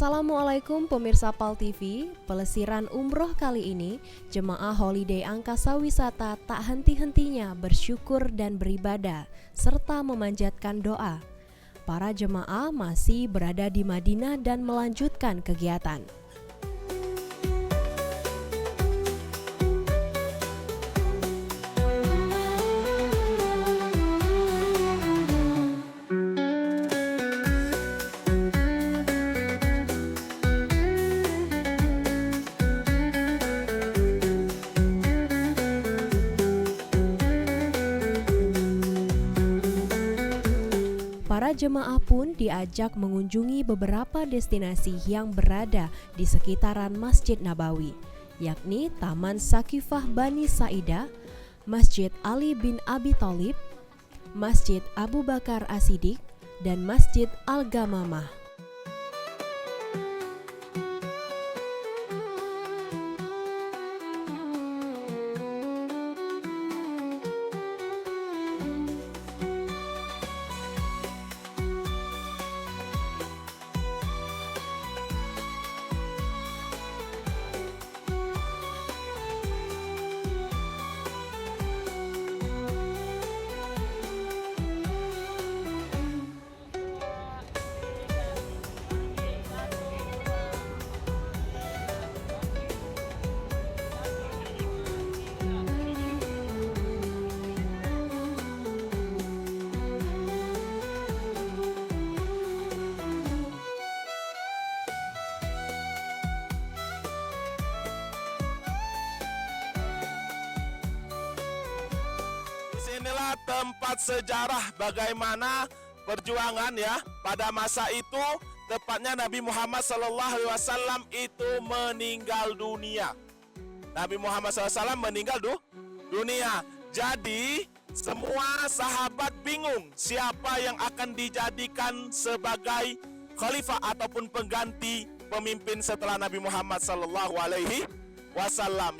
Assalamualaikum pemirsa PAL TV. Pelesiran umroh kali ini, jemaah holiday angkasa wisata tak henti-hentinya bersyukur dan beribadah, serta memanjatkan doa. Para jemaah masih berada di Madinah dan melanjutkan kegiatan. Para jemaah pun diajak mengunjungi beberapa destinasi yang berada di sekitaran Masjid Nabawi, yakni Taman Sakifah Bani Sa'idah, Masjid Ali bin Abi Thalib, Masjid Abu Bakar As-Siddiq, dan Masjid Al-Ghamamah. Inilah tempat sejarah bagaimana perjuangan ya pada masa itu, tepatnya Nabi Muhammad SAW itu meninggal dunia. Nabi Muhammad SAW meninggal dunia. Jadi semua sahabat bingung siapa yang akan dijadikan sebagai khalifah ataupun pengganti pemimpin setelah Nabi Muhammad SAW.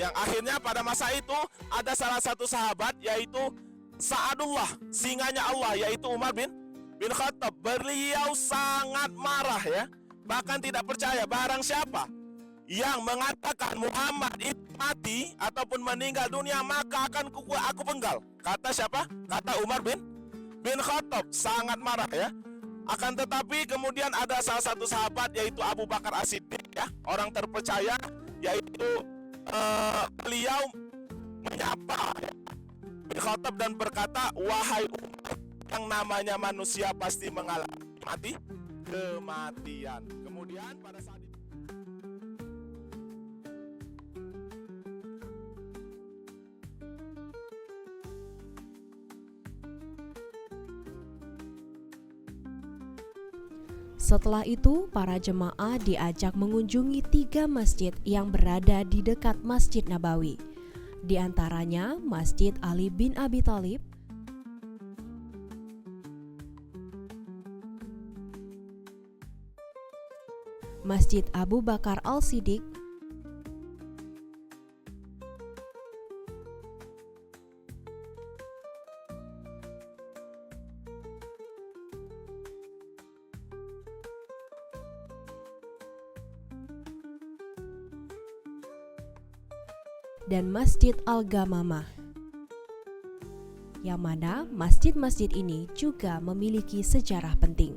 Yang akhirnya pada masa itu ada salah satu sahabat yaitu Sa'adullah, singanya Allah, yaitu Umar bin Khattab. Beliau sangat marah ya, bahkan tidak percaya barang siapa yang mengatakan Muhammad itu mati ataupun meninggal dunia maka akan aku penggal. Kata siapa? Kata Umar bin Khattab, sangat marah ya. Akan tetapi kemudian ada salah satu sahabat yaitu Abu Bakar As-Siddiq ya, orang terpercaya, yaitu beliau menyapa ya bin Khattab dan berkata, wahai Umar, yang namanya manusia pasti mengalami kematian. Kemudian pada saat itu Setelah itu, para jemaah diajak mengunjungi 3 masjid yang berada di dekat Masjid Nabawi. Di antaranya Masjid Ali bin Abi Thalib, Masjid Abu Bakar As-Siddiq, dan Masjid Al-Ghamamah, yang mana masjid-masjid ini juga memiliki sejarah penting.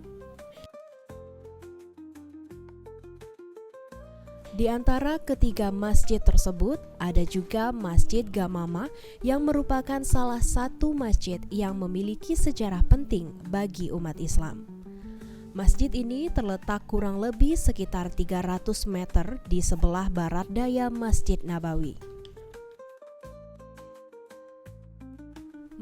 Di antara ketiga masjid tersebut ada juga Masjid Ghamamah yang merupakan salah satu masjid yang memiliki sejarah penting bagi umat Islam. Masjid ini terletak kurang lebih sekitar 300 meter di sebelah barat daya Masjid Nabawi.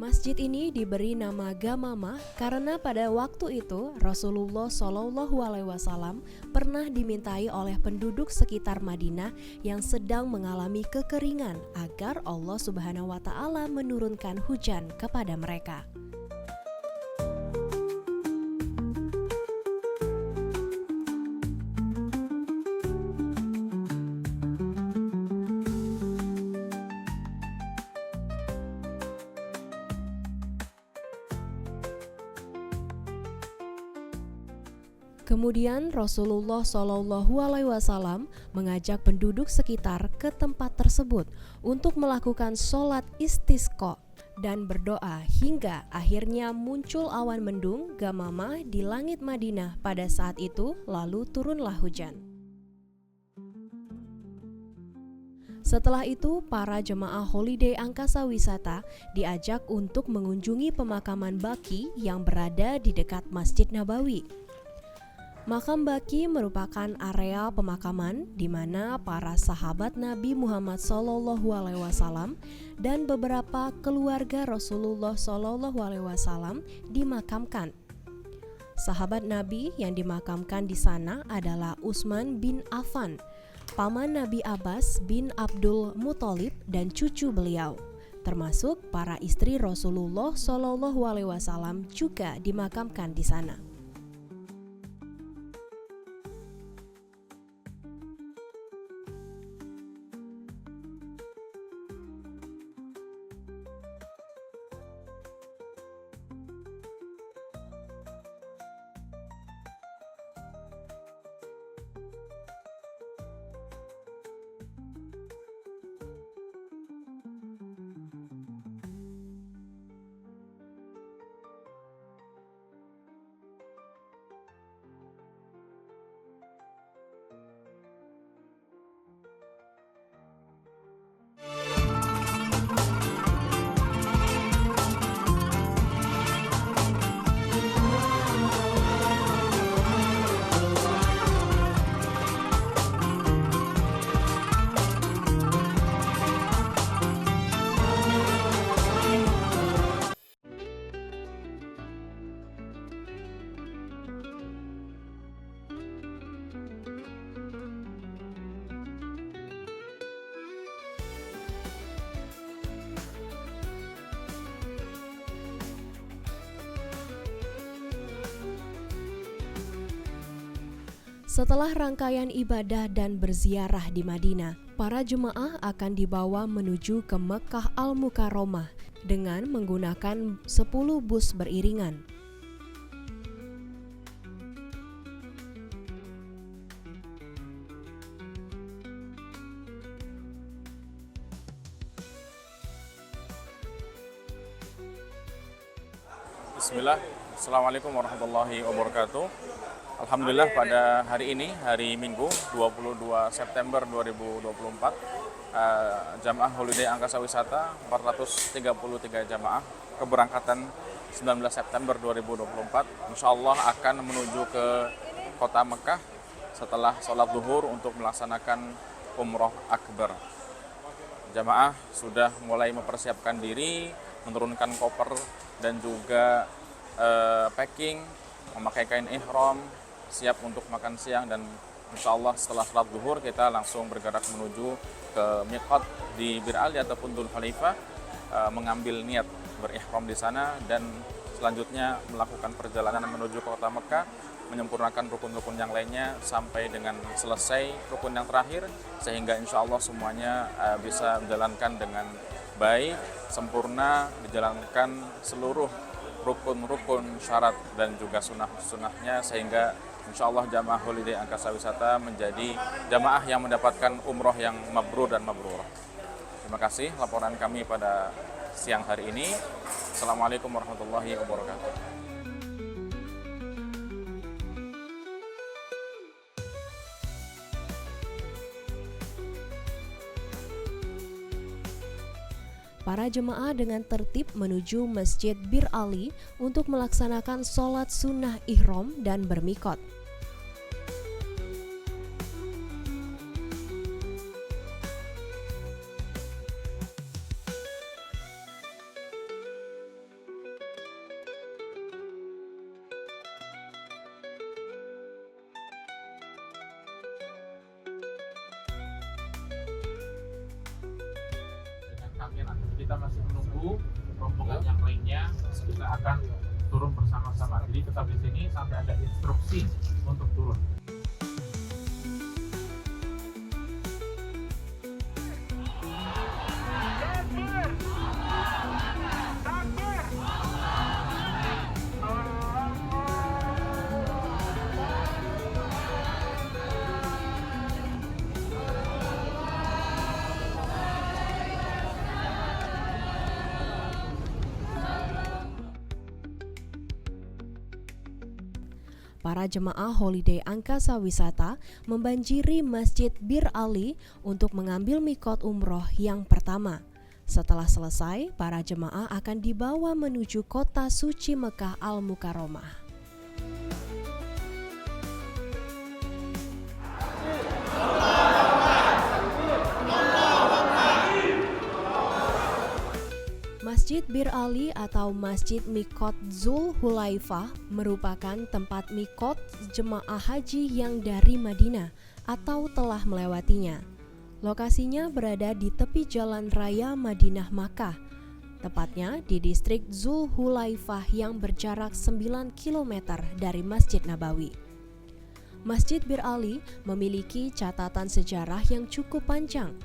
Masjid ini diberi nama Ghamamah karena pada waktu itu Rasulullah SAW pernah dimintai oleh penduduk sekitar Madinah yang sedang mengalami kekeringan agar Allah Subhanahu wa Ta'ala menurunkan hujan kepada mereka. Kemudian Rasulullah Shallallahu Alaihi Wasallam mengajak penduduk sekitar ke tempat tersebut untuk melakukan sholat istisqa dan berdoa hingga akhirnya muncul awan mendung gamamah di langit Madinah pada saat itu, lalu turunlah hujan. Setelah itu, para jemaah holiday angkasa wisata diajak untuk mengunjungi pemakaman Baqi yang berada di dekat Masjid Nabawi. Makam Baqi merupakan area pemakaman di mana para sahabat Nabi Muhammad SAW dan beberapa keluarga Rasulullah SAW dimakamkan. Sahabat Nabi yang dimakamkan di sana adalah Utsman bin Affan, paman Nabi Abbas bin Abdul Muthalib dan cucu beliau, termasuk para istri Rasulullah SAW juga dimakamkan di sana. Setelah rangkaian ibadah dan berziarah di Madinah, para jemaah akan dibawa menuju ke Mekkah Al-Mukarramah dengan menggunakan 10 bus beriringan. Bismillah, Assalamualaikum warahmatullahi wabarakatuh. Alhamdulillah pada hari ini, hari Minggu 22 September 2024, Jamaah Holiday Angkasa Wisata 433 jamaah keberangkatan 19 September 2024 insya Allah akan menuju ke kota Mekah setelah sholat zuhur untuk melaksanakan umroh akbar. Jamaah sudah mulai mempersiapkan diri, menurunkan koper dan juga packing, memakai kain ihram, siap untuk makan siang, dan insya Allah setelah sholat zuhur kita langsung bergerak menuju ke miqat di Bir Ali ataupun Dzul Hulaifah, mengambil niat berihram di sana dan selanjutnya melakukan perjalanan menuju ke kota Mekah, menyempurnakan rukun-rukun yang lainnya sampai dengan selesai rukun yang terakhir, sehingga insya Allah semuanya bisa menjalankan dengan baik, sempurna, dijalankan seluruh rukun-rukun syarat dan juga sunnah-sunnahnya, sehingga insya Allah jamaah holiday angkasa wisata menjadi jamaah yang mendapatkan umroh yang mabrur dan mabrurah. Terima kasih laporan kami pada siang hari ini. Assalamualaikum warahmatullahi wabarakatuh. Para jemaah dengan tertib menuju Masjid Bir Ali untuk melaksanakan sholat sunnah ihram dan bermikot. Kita masih menunggu rombongan yang lainnya, kita akan turun bersama-sama. Jadi tetap di sini sampai ada instruksi untuk turun. para jemaah holiday angkasa wisata membanjiri Masjid Bir Ali untuk mengambil mikot umroh yang pertama. Setelah selesai, para jemaah akan dibawa menuju kota suci Mekah Al-Mukarramah. Masjid Bir Ali atau Masjid Mikot Zul Hulaifah merupakan tempat mikot jemaah haji yang dari Madinah atau telah melewatinya. Lokasinya berada di tepi jalan raya Madinah Makkah, tepatnya di distrik Zul Hulaifah yang berjarak 9 km dari Masjid Nabawi. Masjid Bir Ali memiliki catatan sejarah yang cukup panjang.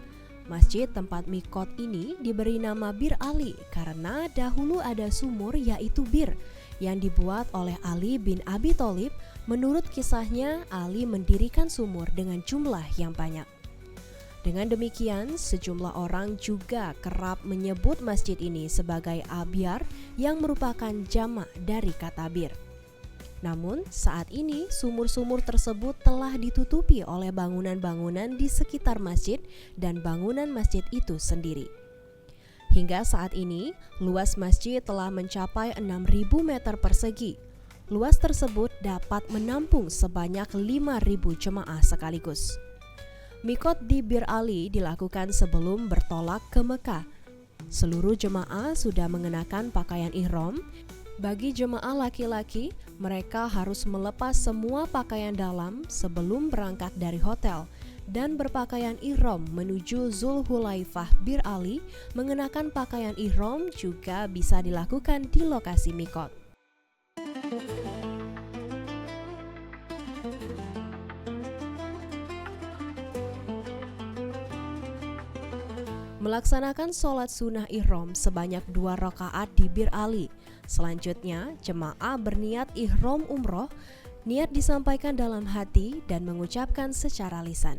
Masjid tempat mikot ini diberi nama Bir Ali karena dahulu ada sumur yaitu Bir yang dibuat oleh Ali bin Abi Thalib. Menurut kisahnya, Ali mendirikan sumur dengan jumlah yang banyak. Dengan demikian, sejumlah orang juga kerap menyebut masjid ini sebagai Abyar yang merupakan jamak dari kata bir. Namun, saat ini sumur-sumur tersebut telah ditutupi oleh bangunan-bangunan di sekitar masjid dan bangunan masjid itu sendiri. Hingga saat ini, luas masjid telah mencapai 6.000 meter persegi. Luas tersebut dapat menampung sebanyak 5.000 jemaah sekaligus. Mikot di Bir Ali dilakukan sebelum bertolak ke Mekah. Seluruh jemaah sudah mengenakan pakaian ihram. Bagi jemaah laki-laki, mereka harus melepas semua pakaian dalam sebelum berangkat dari hotel dan berpakaian ihram menuju Zul Hulaifah. Bir Ali mengenakan pakaian ihram juga bisa dilakukan di lokasi mikot. Melaksanakan sholat sunnah ihram sebanyak 2 rakaat di Bir Ali. Selanjutnya, jemaah berniat ihram umroh. Niat disampaikan dalam hati dan mengucapkan secara lisan.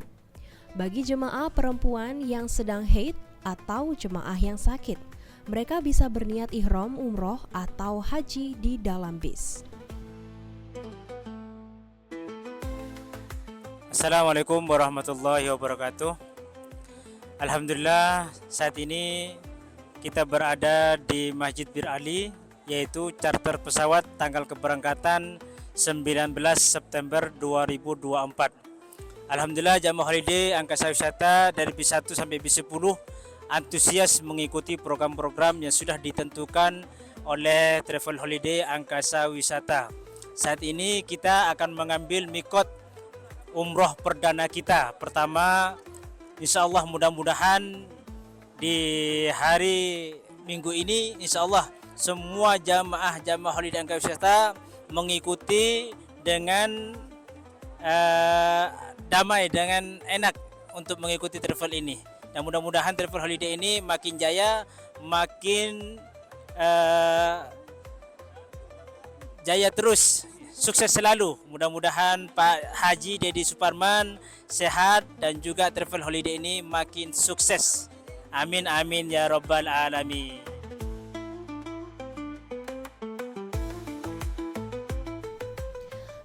Bagi jemaah perempuan yang sedang haid atau jemaah yang sakit, mereka bisa berniat ihram umroh atau haji di dalam bis. Assalamualaikum warahmatullahi wabarakatuh. Alhamdulillah, saat ini kita berada di Masjid Bir Ali, yaitu charter pesawat tanggal keberangkatan 19 September 2024. Alhamdulillah, jamaah holiday angkasa wisata dari bis 1 sampai bis 10 antusias mengikuti program-program yang sudah ditentukan oleh Travel Holiday Angkasa Wisata. Saat ini kita akan mengambil mikot umroh perdana kita. Pertama, insya Allah mudah-mudahan di hari Minggu ini insya Allah semua jamaah holiday angkasa wisata mengikuti dengan damai, dengan enak untuk mengikuti travel ini. Dan mudah-mudahan travel holiday ini makin jaya, makin jaya terus, sukses selalu. Mudah-mudahan Pak Haji Dedi Suparman sehat dan juga travel holiday ini makin sukses. Amin amin ya rabbal alamin.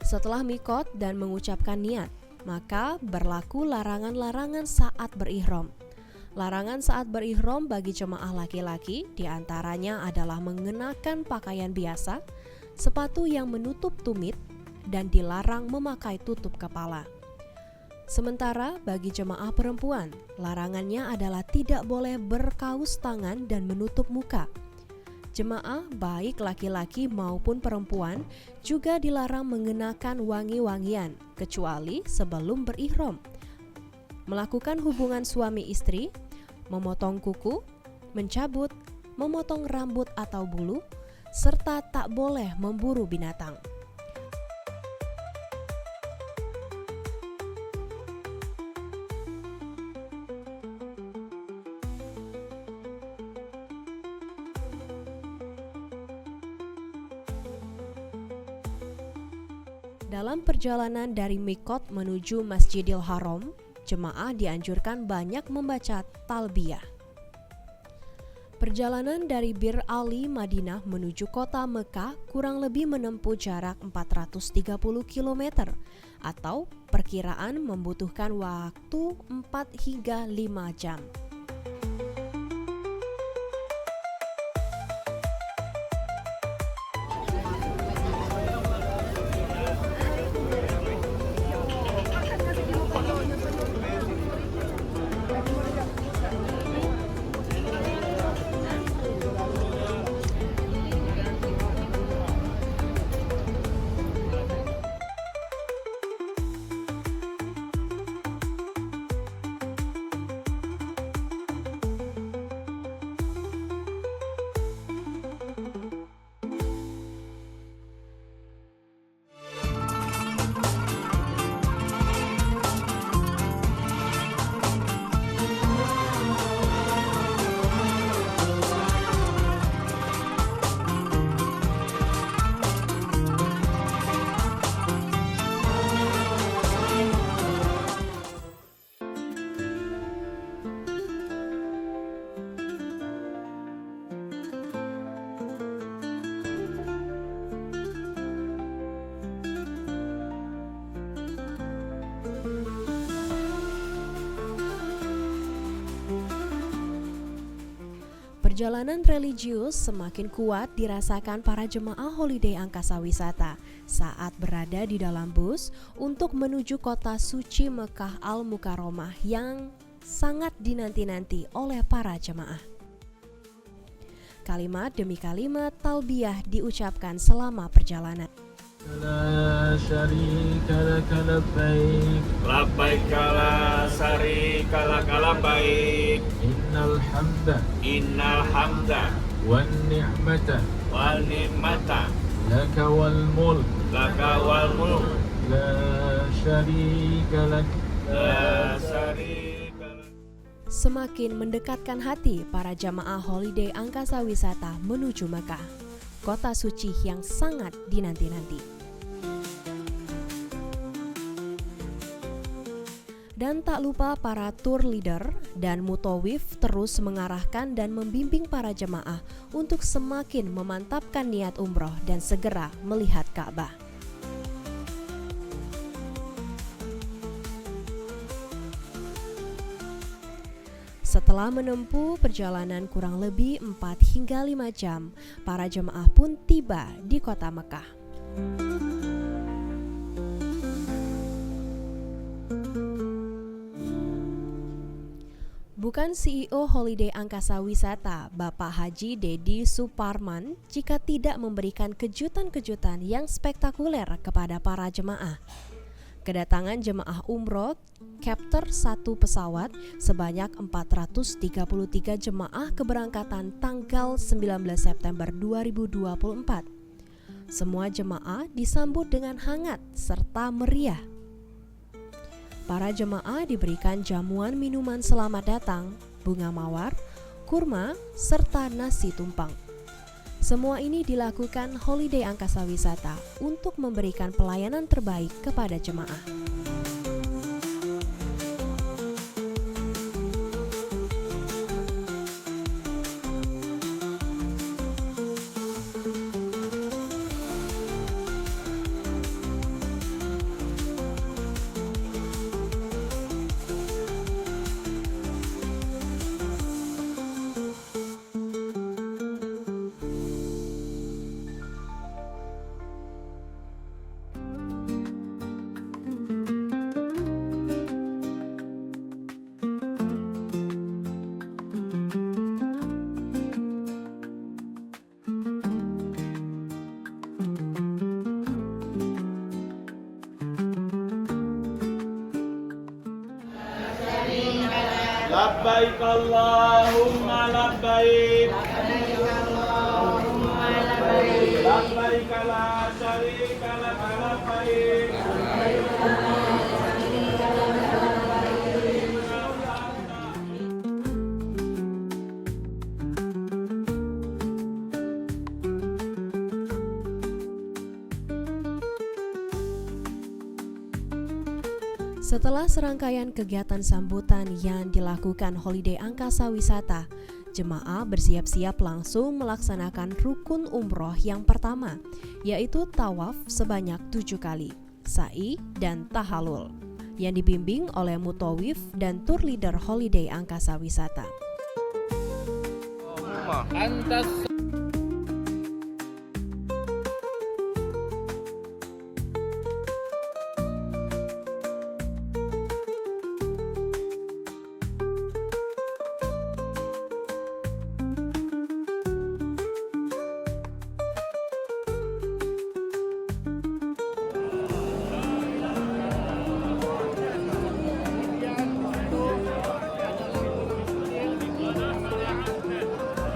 Setelah mikot dan mengucapkan niat, maka berlaku larangan-larangan saat berihram. Larangan saat berihram bagi jemaah laki-laki diantaranya adalah mengenakan pakaian biasa, sepatu yang menutup tumit, dan dilarang memakai tutup kepala. Sementara bagi jemaah perempuan, larangannya adalah tidak boleh berkaus tangan dan menutup muka. Jemaah baik laki-laki maupun perempuan juga dilarang mengenakan wangi-wangian kecuali sebelum berihram. Melakukan hubungan suami istri, memotong kuku, mencabut, memotong rambut atau bulu, serta tak boleh memburu binatang. Dalam perjalanan dari mikot menuju Masjidil Haram, jemaah dianjurkan banyak membaca talbiyah. Perjalanan dari Bir Ali, Madinah menuju kota Mekah kurang lebih menempuh jarak 430 km atau perkiraan membutuhkan waktu 4 hingga 5 jam. Perjalanan religius semakin kuat dirasakan para jemaah holiday angkasa wisata saat berada di dalam bus untuk menuju kota suci Mekah Al-Mukarramah yang sangat dinanti-nanti oleh para jemaah. Kalimat demi kalimat talbiyah diucapkan selama perjalanan. لا شريك لك لبيك لبيك لا شريك لك لبيك إن الحمد والنعمة والنعمة لك والملك لك والملك لا شريك لك لا شريك لك. Semakin mendekatkan hati para jamaah holiday angkasa wisata menuju Mekah, kota suci yang sangat dinanti-nanti. Dan tak lupa para tour leader dan mutawif terus mengarahkan dan membimbing para jemaah untuk semakin memantapkan niat umroh dan segera melihat Ka'bah. Setelah menempuh perjalanan kurang lebih 4 hingga 5 jam, para jemaah pun tiba di kota Mekah. Bukan CEO Holiday Angkasa Wisata, Bapak Haji Dedi Suparman, jika tidak memberikan kejutan-kejutan yang spektakuler kepada para jemaah. Kedatangan jemaah umroh capter satu pesawat sebanyak 433 jemaah keberangkatan tanggal 19 September 2024. Semua jemaah disambut dengan hangat serta meriah. Para jemaah diberikan jamuan minuman selamat datang, bunga mawar, kurma, serta nasi tumpang. Semua ini dilakukan Holiday Angkasa Wisata untuk memberikan pelayanan terbaik kepada jemaah. لبيك اللهم لبيك لبيك لا شريك لك لبيك Setelah serangkaian kegiatan sambutan yang dilakukan Holiday Angkasa Wisata, jemaah bersiap-siap langsung melaksanakan rukun umroh yang pertama, yaitu tawaf sebanyak 7 kali, sa'i dan tahalul, yang dibimbing oleh mutawif dan tour leader holiday angkasa wisata.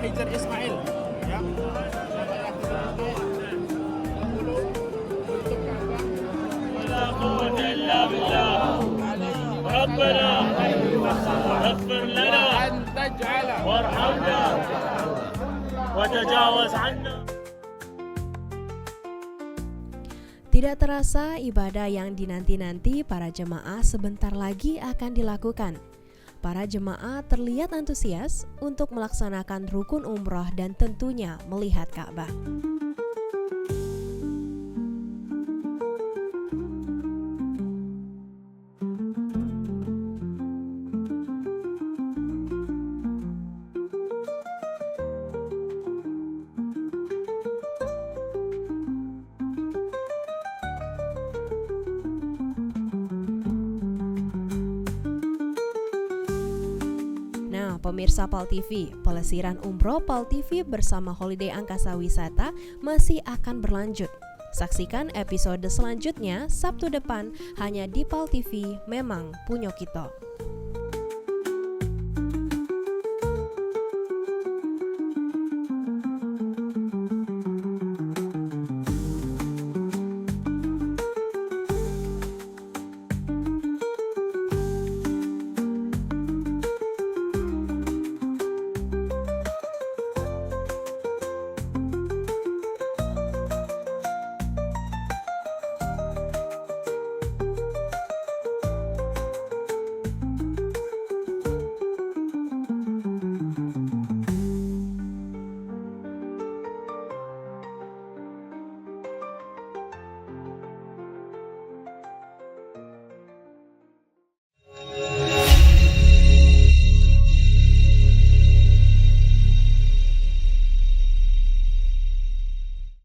Hajar Ismail ya. ربنا اغفر لنا وارحمنا وتجاوز عنا. Tidak terasa ibadah yang dinanti-nanti para jemaah sebentar lagi akan dilakukan. Para jemaah terlihat antusias untuk melaksanakan rukun umroh dan tentunya melihat Ka'bah. Nah, pemirsa PAL TV, pelesiran umroh PAL TV bersama Holiday Angkasa Wisata masih akan berlanjut. Saksikan episode selanjutnya Sabtu depan hanya di PAL TV, memang punya kita.